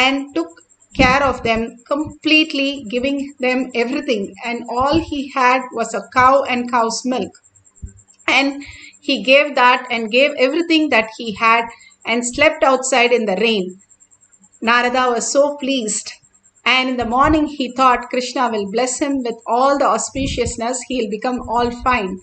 and took care of them completely, giving them everything. And all he had was a cow and cow's milk. And he gave that and gave everything that he had and slept outside in the rain. Narada was so pleased. And in the morning he thought Krishna will bless him with all the auspiciousness, he'll become all fine.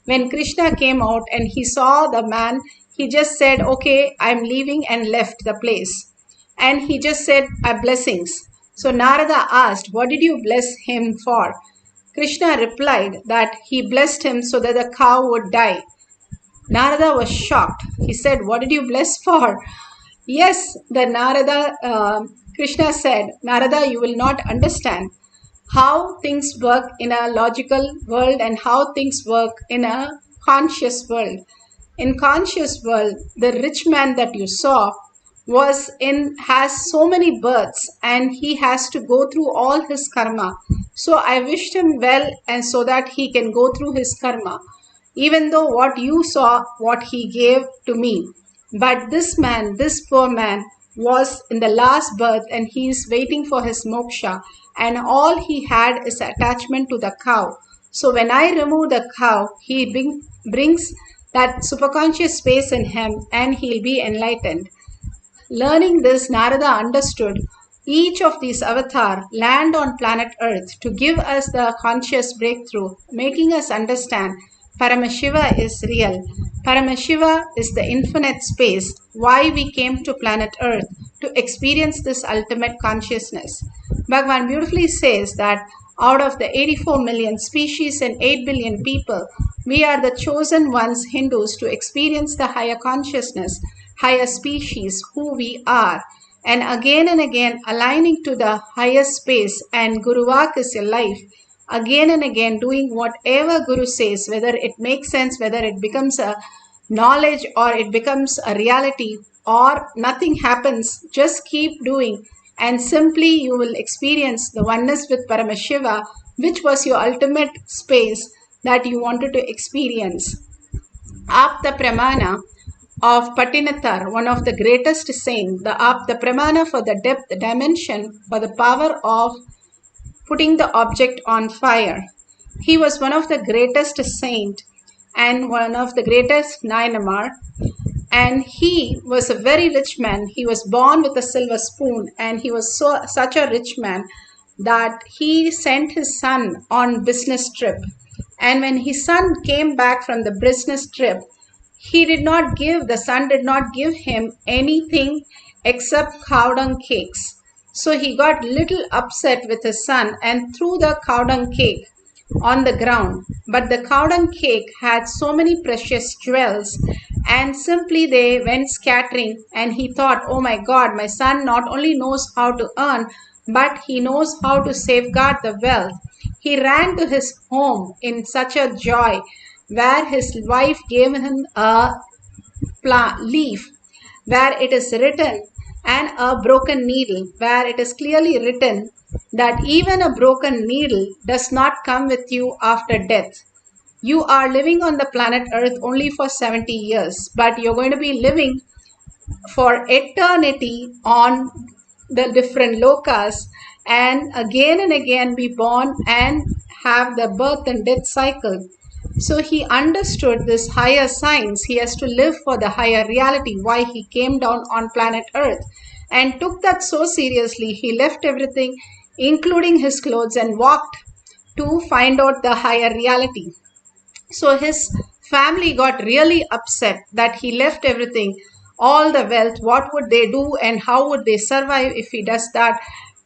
When Krishna came out and he saw the man, he just said, okay, I'm leaving, and left the place. And he just said, blessings. So Narada asked, what did you bless him for? Krishna replied that he blessed him so that the cow would die. Narada was shocked. He said, what did you bless for? Yes, Krishna said, Narada, you will not understand how things work in a logical world and how things work in a conscious world. In conscious world, the rich man that you saw has so many births, and he has to go through all his karma. So I wished him well, and so that he can go through his karma. Even though what you saw, what he gave to me. But this man, this poor man, was in the last birth, and he is waiting for his moksha, and all he had is attachment to the cow. So when I remove the cow, he brings that superconscious space in him, and he'll be enlightened. Learning this, Narada understood each of these avatars land on planet Earth to give us the conscious breakthrough, making us understand Paramashiva is real. Paramashiva is the infinite space, why we came to planet Earth, to experience this ultimate consciousness. Bhagavan beautifully says that out of the 84 million species and 8 billion people, we are the chosen ones, Hindus, to experience the higher consciousness, higher species, who we are. And again aligning to the higher space, and Guruvak is your life. Again and again doing whatever Guru says, whether it makes sense, whether it becomes a knowledge or it becomes a reality or nothing happens, just keep doing, and simply you will experience the oneness with Paramashiva, which was your ultimate space that you wanted to experience. Apta Pramana of Patinathar, one of the greatest saints, the Apta Pramana for the depth dimension, for the power of putting the object on fire. He was one of the greatest saint and one of the greatest Nayanamar, and he was a very rich man. He was born with a silver spoon, and he was such a rich man that he sent his son on business trip. And when his son came back from the business trip, the son did not give him anything except cow dung cakes. So he got little upset with his son and threw the cow dung cake on the ground. But the cow dung cake had so many precious jewels, and simply they went scattering, and he thought, oh my God, my son not only knows how to earn, but he knows how to safeguard the wealth. He ran to his home in such a joy, where his wife gave him a leaf where it is written, and a broken needle where it is clearly written that even a broken needle does not come with you after death. You are living on the planet Earth only for 70 years, but you're going to be living for eternity on the different lokas, and again be born and have the birth and death cycle. So he understood this higher science. He has to live for the higher reality, why he came down on planet Earth, and took that so seriously. He left everything, including his clothes, and walked to find out the higher reality. So his family got really upset that he left everything, all the wealth. What would they do and how would they survive if he does that?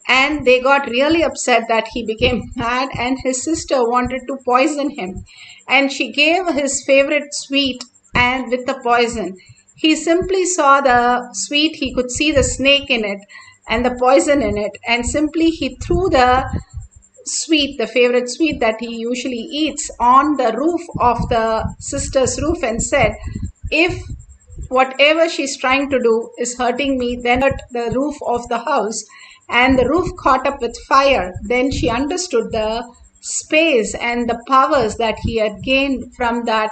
And they got really upset that he became mad, and his sister wanted to poison him. And she gave his favorite sweet and with the poison. He simply saw the sweet, he could see the snake in it and the poison in it. And simply he threw the sweet, the favorite sweet that he usually eats, on the roof of the sister's roof, and said, if whatever she's trying to do is hurting me, then hurt the roof of the house. And the roof caught up with fire. Then she understood the space and the powers that he had gained from that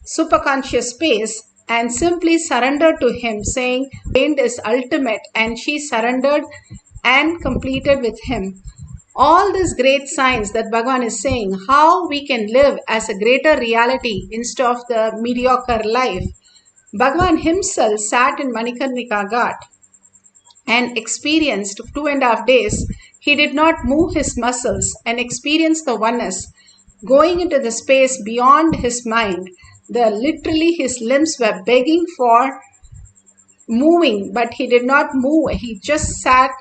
superconscious space, and simply surrendered to him, saying, "Gained is ultimate," and she surrendered and completed with him. All these great signs that Bhagavan is saying, how we can live as a greater reality instead of the mediocre life. Bhagavan himself sat in Manikarnika Ghat and experienced 2.5 days. He did not move his muscles and experienced the oneness, going into the space beyond his mind. Literally his limbs were begging for moving, but he did not move. He just sat.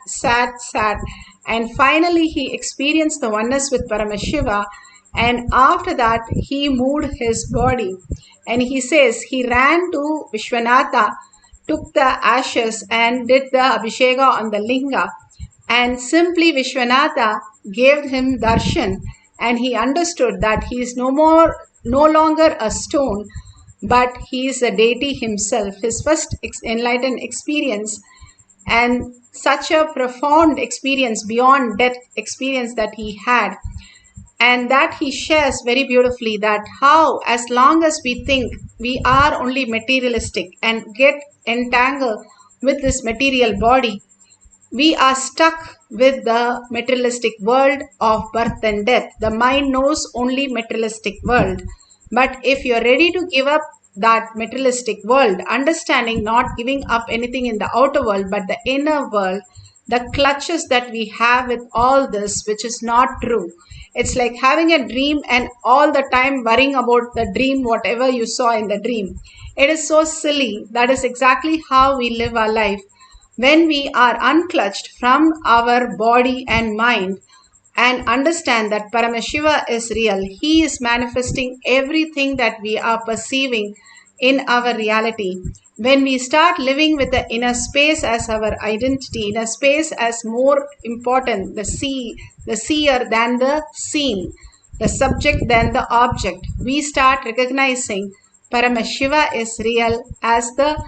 And finally he experienced the oneness with Paramashiva. And after that, he moved his body. And he says he ran to Vishwanatha, took the ashes and did the Abhisheka on the Linga. And simply Vishwanatha gave him darshan, and he understood that he is no longer a stone, but he is a deity himself. His first enlightened experience, and such a profound experience beyond death experience that he had. And that he shares very beautifully, that how as long as we think we are only materialistic and get entangled with this material body, we are stuck with the materialistic world of birth and death. The mind knows only materialistic world. But if you're ready to give up that materialistic world, understanding not giving up anything in the outer world but the inner world, the clutches that we have with all this, which is not true. It's like having a dream and all the time worrying about the dream, whatever you saw in the dream. It is so silly. That is exactly how we live our life. When we are unclutched from our body and mind and understand that Paramashiva is real, he is manifesting everything that we are perceiving in our reality. When we start living with the inner space as our identity, inner space as more important, the seer than the seen, the subject than the object, we start recognizing Paramashiva is real as the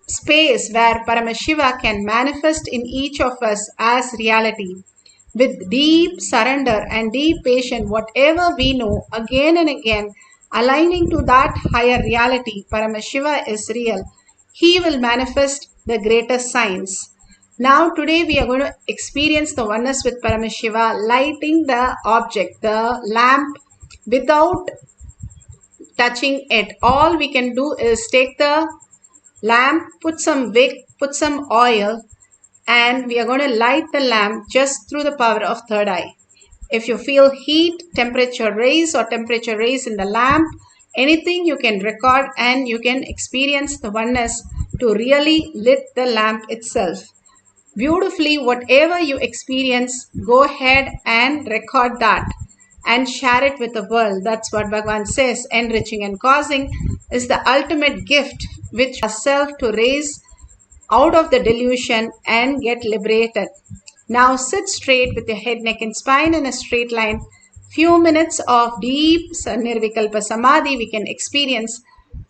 space where Paramashiva can manifest in each of us as reality. With deep surrender and deep patience, whatever we know, again and again, aligning to that higher reality, Paramashiva is real. He will manifest the greater signs. Now today we are going to experience the oneness with Paramashiva, lighting the object, the lamp, without touching it. All we can do is take the lamp, put some wick, put some oil, and we are going to light the lamp just through the power of third eye. If you feel heat, temperature raise in the lamp, anything you can record, and you can experience the oneness to really lit the lamp itself. Beautifully, whatever you experience, go ahead and record that and share it with the world. That's what Bhagavan says. Enriching and causing is the ultimate gift which ourselves to raise out of the delusion and get liberated. Now sit straight with your head, neck and spine in a straight line. Few minutes of deep Nirvikalpa Samadhi we can experience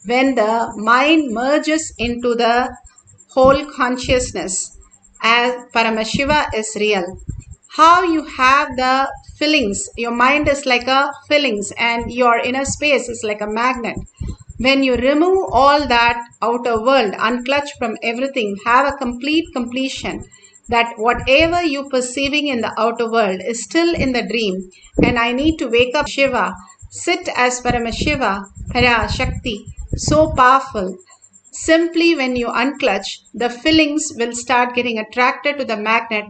when the mind merges into the whole consciousness as Paramashiva is real. How you have the fillings, your mind is like a fillings and your inner space is like a magnet. When you remove all that outer world, unclutch from everything, have a complete completion, that whatever you perceiving in the outer world is still in the dream, and I need to wake up Shiva, sit as Paramashiva, Para Shakti, so powerful. Simply when you unclutch, the fillings will start getting attracted to the magnet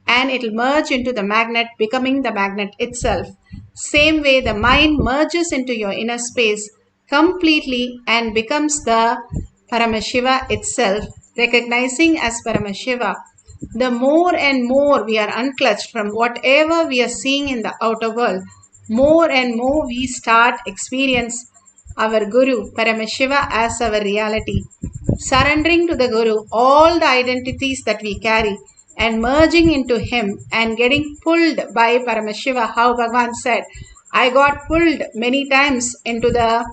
and it will merge into the magnet, becoming the magnet itself. Same way the mind merges into your inner space completely and becomes the Paramashiva itself, recognizing as Paramashiva. The more and more we are unclutched from whatever we are seeing in the outer world, more and more we start experience our Guru, Paramashiva, as our reality. Surrendering to the Guru all the identities that we carry and merging into him and getting pulled by Paramashiva. How Bhagavan said, I got pulled many times into the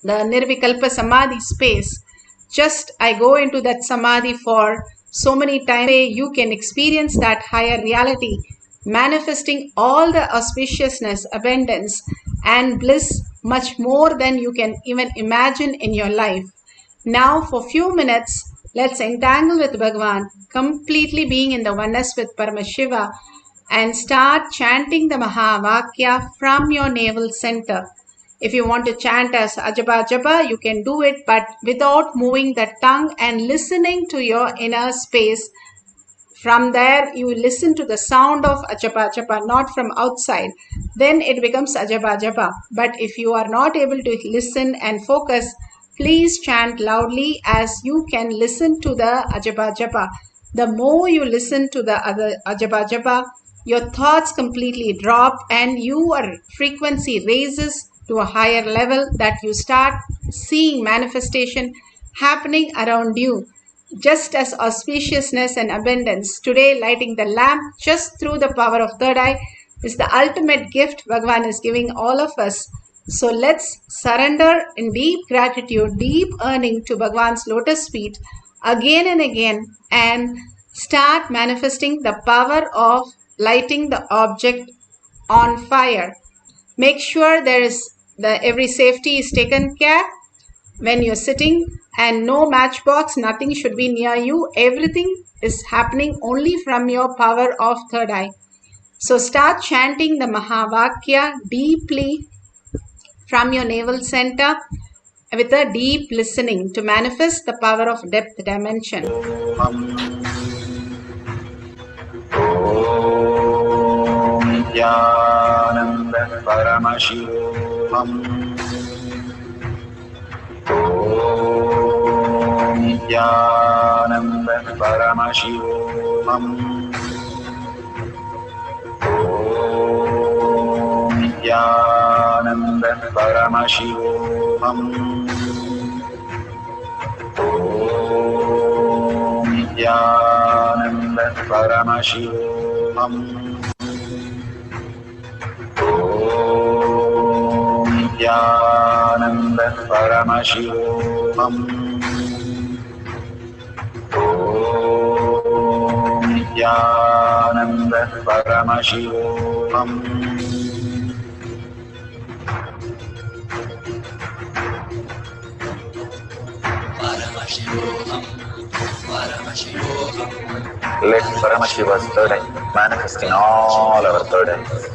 Nirvikalpa Samadhi space. Just I go into that Samadhi for so many times. You can experience that higher reality, manifesting all the auspiciousness, abundance and bliss much more than you can even imagine in your life. Now for few minutes, let's entangle with Bhagavan, completely being in the oneness with Paramashiva, and start chanting the Mahavakya from your navel center. If you want to chant as Ajapa Japa, you can do it, but without moving the tongue and listening to your inner space. From there, you listen to the sound of Ajapa Japa, not from outside. Then it becomes Ajapa Japa. But if you are not able to listen and focus, please chant loudly as you can listen to the Ajapa Japa. The more you listen to the other Ajapa Japa, your thoughts completely drop and your frequency raises to a higher level that you start seeing manifestation happening around you. Just as auspiciousness and abundance, today lighting the lamp just through the power of third eye is the ultimate gift Bhagavan is giving all of us. So let's surrender in deep gratitude, deep earning to Bhagavan's lotus feet again and again and start manifesting the power of lighting the object on fire. Make sure every safety is taken care when you're sitting, and no matchbox, nothing should be near you. Everything is happening only from your power of third eye. So start chanting the Mahavakya deeply from your navel center with a deep listening to manifest the power of depth dimension. Nithyananda Paramashivoham. Nithyananda Paramashivoham. Nithyananda Paramashivoham. Nithyananda Paramashivoham. Nithyananda Paramashivoham. Nithyananda Paramashivoham. Let Paramashiva's third eye manifest in all our third eyes.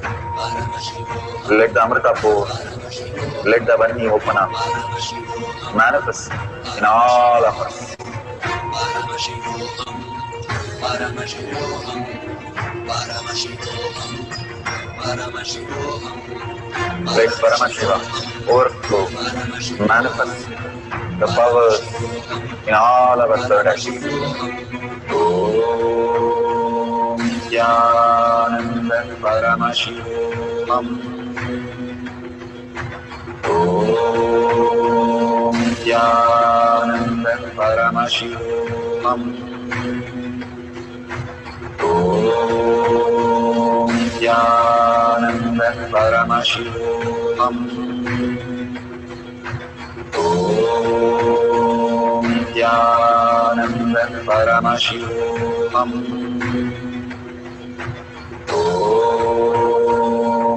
Let the Amrita pour, let the Vani open up, manifest in all of us. Let Paramashiva overflow, manifest the powers in all our third eyes. Om Nithyananda Paramashivoham. Om Nithyananda Paramashivoham. Om Nithyananda Paramashivoham. Om Nithyananda Paramashivoham. Om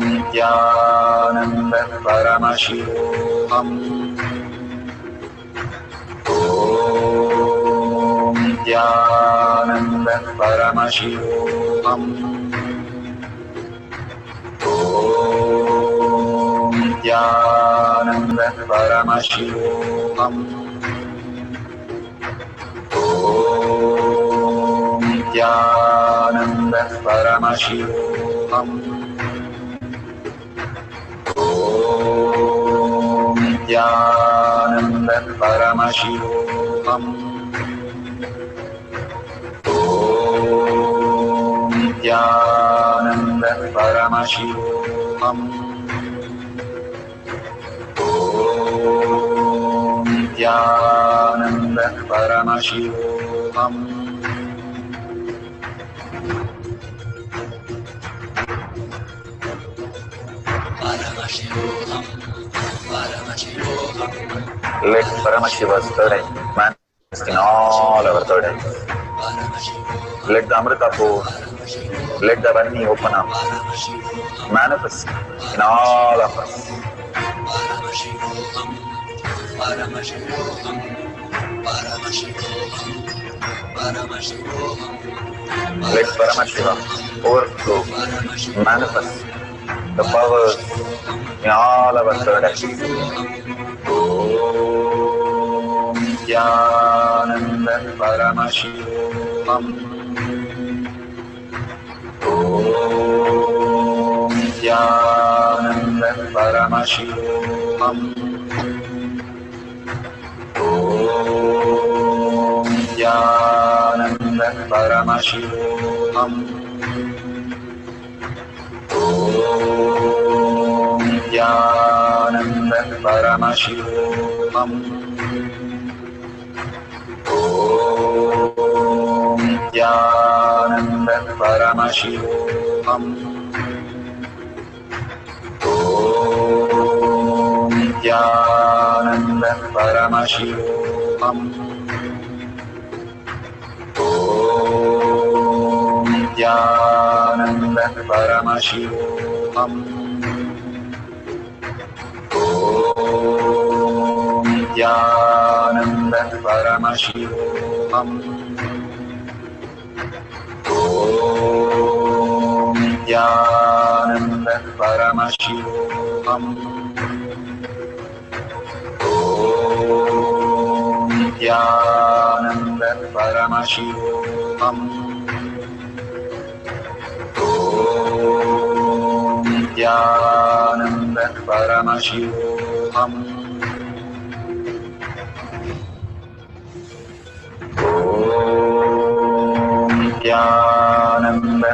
Nithyananda Paramashivoham. Om Nithyananda Paramashivoham. Om Nithyananda Paramashivoham. Om Nithyananda Paramashivoham. Om Nithyananda Paramashivoham. Om Nithyananda Paramashivoham. Om Nithyananda Paramashivoham. Let Paramashiva's third eye manifest in all our third eyes. Let the Amrita pour, let the Vani open up, manifest in all of us. Paramashivoham, Paramashivoham, Paramashivoham, Paramashivoham. Let Paramashiva overflow, manifest the powers in all our third eye. Om Nithyananda Paramashivam. Om Nithyananda Paramashivam. Om Nithyananda Paramashivam. Om Nithyananda Paramashivoham. Om Nithyananda Paramashivoham. Om Nithyananda Paramashivoham. Om Nithyananda Paramashivoham. Om Nithyananda Paramashivoham. Om Nithyananda Paramashivoham. Om Nithyananda Paramashivoham. Om Nithyananda Paramashivoham. Om Nithyananda Paramashivoham. Om Nithyananda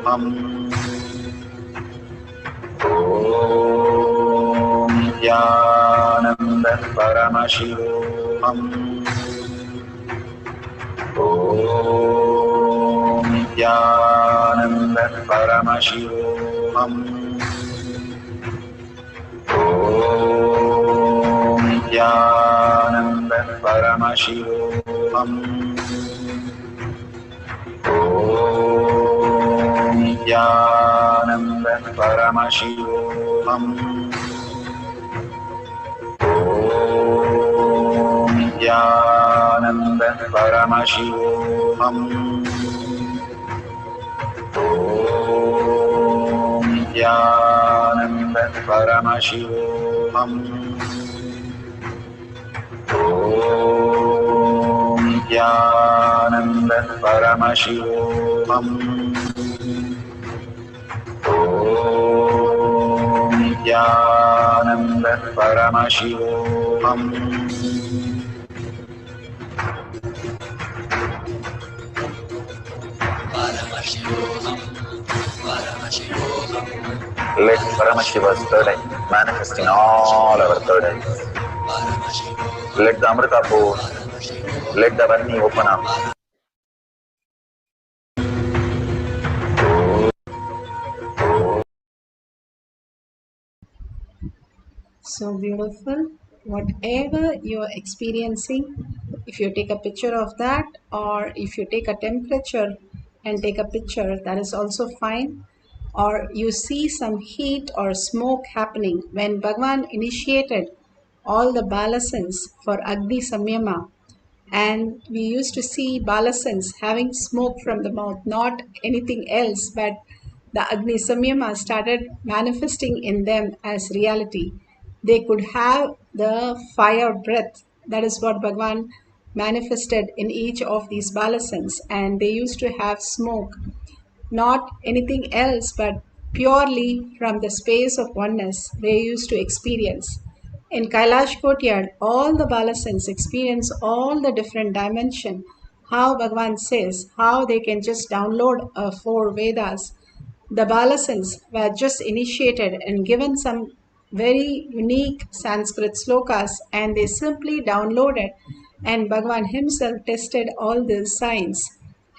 Paramashivoham. Om Nithyananda Paramashivoham. Om Nithyananda Paramashivoham. Om Nithyananda Paramashivoham. Om Nithyananda Paramashivoham. Om Nithyananda Paramashivoham. Om Nithyananda Paramashivoham. Om Nithyananda Paramashivoham. Paramashivoham, Paramashivoham. Let Paramashiva's third eye manifest in all our third eyes. Let the Amrita pour, let the Varni open up. So beautiful. Whatever you're experiencing, if you take a picture of that, or if you take a temperature and take a picture, that is also fine. Or you see some heat or smoke happening when Bhagavan initiated all the balasans for Agni Samyama, and we used to see balasans having smoke from the mouth, not anything else, but the Agni Samyama started manifesting in them as reality. They could have the fire breath. That is what Bhagavan manifested in each of these balasans, and they used to have smoke, not anything else but purely from the space of oneness they used to experience. In Kailash Courtyard, all the balasans experience all the different dimension. How Bhagavan says, how they can just download 4 Vedas. The balasans were just initiated and given some very unique Sanskrit slokas, and they simply downloaded, and Bhagavan himself tested all these signs,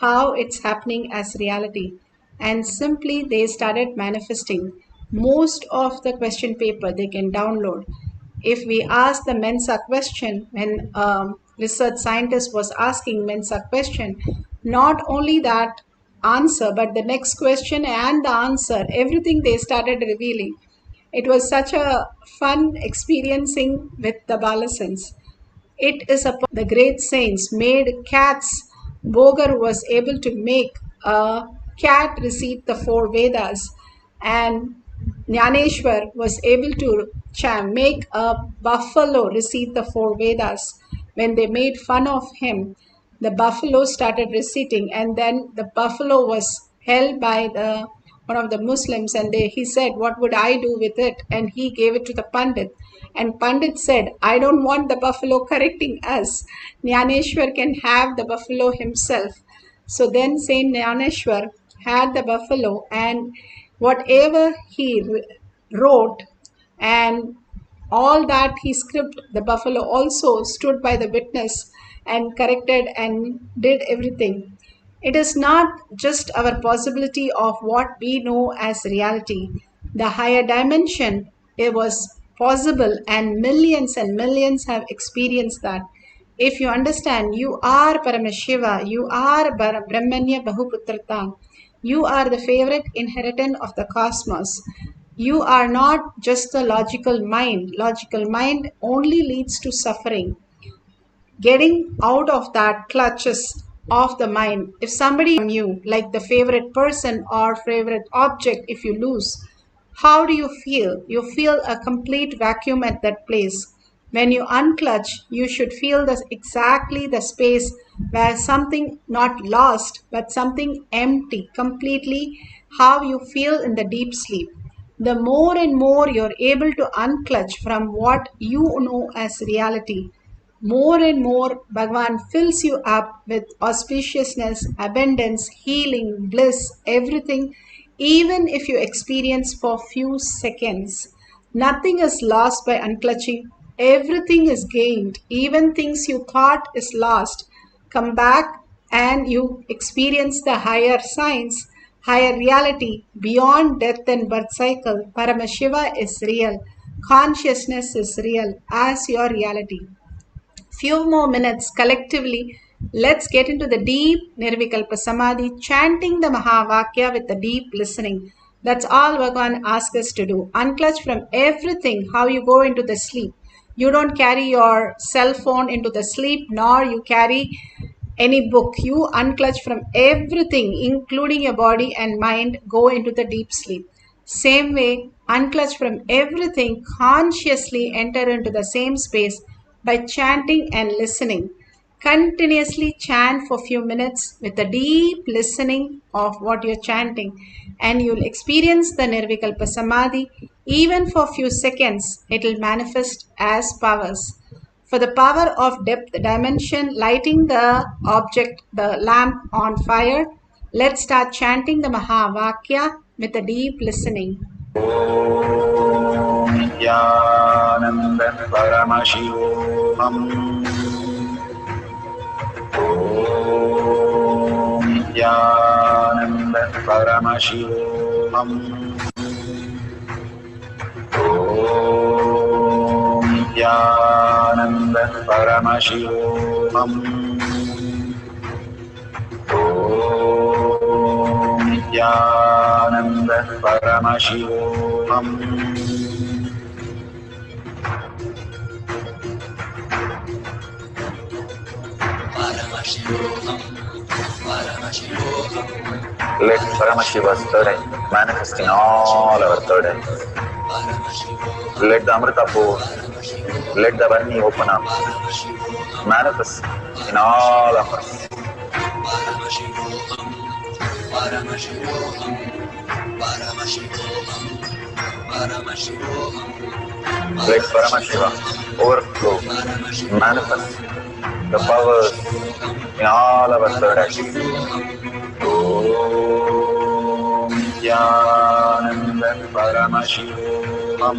how it's happening as reality, and simply they started manifesting. Most of the question paper they can download. If we ask the Mensa question, when research scientist was asking Mensa question, not only that answer, but the next question and the answer, everything they started revealing. It was such a fun experiencing with the Balasans. It is the great saints made cats. Bogar was able to make a cat recite the four Vedas, and Jnaneshwar was able to make a buffalo recite the four Vedas. When they made fun of him, the buffalo started reciting, and then the buffalo was held by the one of the Muslims, and he said, "What would I do with it?" And he gave it to the Pandit. And Pandit said, "I don't want the buffalo correcting us. Jnaneshwar can have the buffalo himself." So then Saint Jnaneshwar had the buffalo, and whatever he wrote and all that he script, the buffalo also stood by the witness and corrected and did everything. It is not just our possibility of what we know as reality. The higher dimension, it was possible, and millions have experienced that. If you understand, you are Paramashiva, you are Brahmanya Bahuputratan, you are the favorite inheritant of the cosmos. You are not just a logical mind. Logical mind only leads to suffering. Getting out of that clutches of the mind. If somebody from you, like the favorite person or favorite object, if you lose, how do you feel? You feel a complete vacuum at that place. When you unclutch, you should feel exactly the space where something not lost, but something empty, completely how you feel in the deep sleep. The more and more you're able to unclutch from what you know as reality, more and more Bhagavan fills you up with auspiciousness, abundance, healing, bliss, everything, even if you experience for few seconds. Nothing is lost by unclutching. Everything is gained. Even things you thought is lost come back, and you experience the higher science, higher reality beyond death and birth cycle. Paramashiva is real. Consciousness is real as your reality. Few more minutes collectively. Let's get into the deep Nirvikalpa Samadhi, chanting the Mahavakya with the deep listening. That's all Bhagavan asks us to do. Unclutch from everything, how you go into the sleep. You don't carry your cell phone into the sleep, nor you carry any book. You unclutch from everything, including your body and mind, go into the deep sleep. Same way, unclutch from everything, consciously enter into the same space by chanting and listening. Continuously chant for a few minutes with a deep listening of what you're chanting, and you'll experience the Nirvikalpa Samadhi. Even for a few seconds, it will manifest as powers. For the power of depth dimension, lighting the object, the lamp on fire, let's start chanting the Mahavakya with a deep listening. Om Nithyananda Paramashivoham. Om Nithyananda Paramashivoham. Om Nithyananda Paramashivoham. Om Nithyananda Paramashivoham. Let Paramashiva's third eye manifest in all our third eyes. Let the Amrita pour, let the Varni open up, manifest in all of us. Let Paramashiva overflow, manifest the powers in all our third eyes. Om Nithyananda Paramashivoham.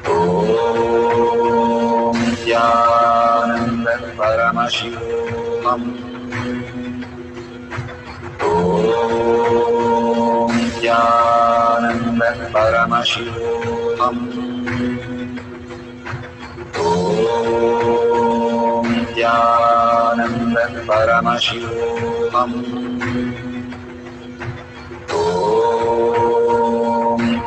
Om Nithyananda Paramashivoham. Om Nithyananda Paramashivoham. Om Nithyananda Paramashivoham. Om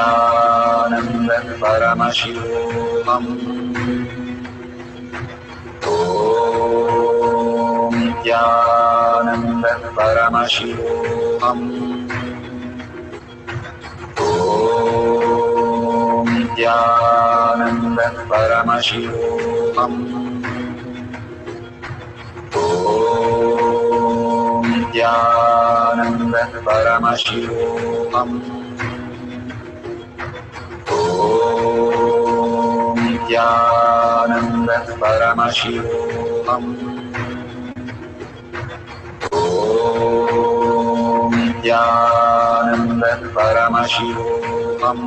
Nithyananda Paramashivoham. Om Nithyananda Paramashivoham. Om Nithyananda Paramashivoham. Om Nithyananda Paramashivoham. Om Nithyananda Paramashivoham. Om Nithyananda Paramashivoham.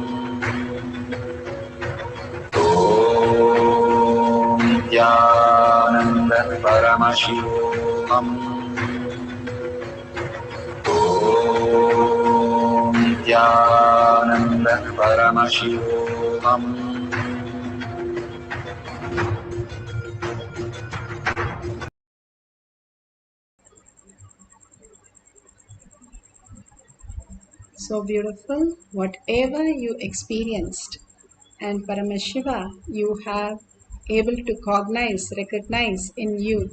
Om Nithyananda Paramashivoham. Om Nithyananda Paramashivoham. So beautiful. Whatever you experienced, and Paramashiva, you have able to recognize in you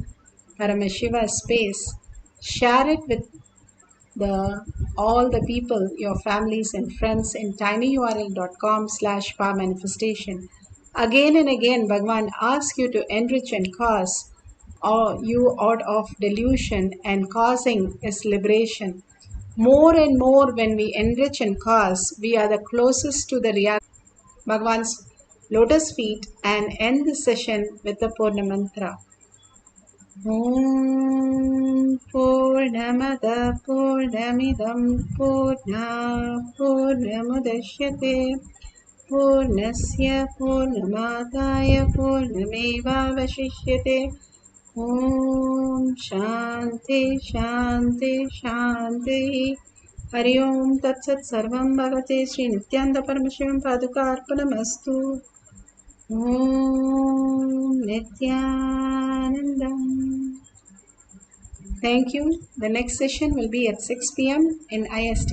Paramashiva space. Share it with all the people, your families and friends in tinyurl.com/powermanifestation. Again and again, Bhagwan asks you to enrich and cause, or you out of delusion, and causing is liberation. More and more, when we enrich and cause, we are the closest to the reality, Bhagwan's lotus feet, and end the session with the Purna Mantra. Om Purnamada Purnamidam Purna Purnamudashyate Purnasya Purnamadaya Purnameva Vashishyate. Om Shanti Shanti Shanti. Hari Om Tat Sat Sarvam Bhavate Sri Nithyananda Paramashivam Paduka Arpanamastu. Om Nithyanandam. Thank you. The next session will be at 6 p.m. in IST.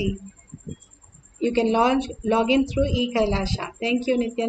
You can log in through eKailasha. Thank you, Nityan.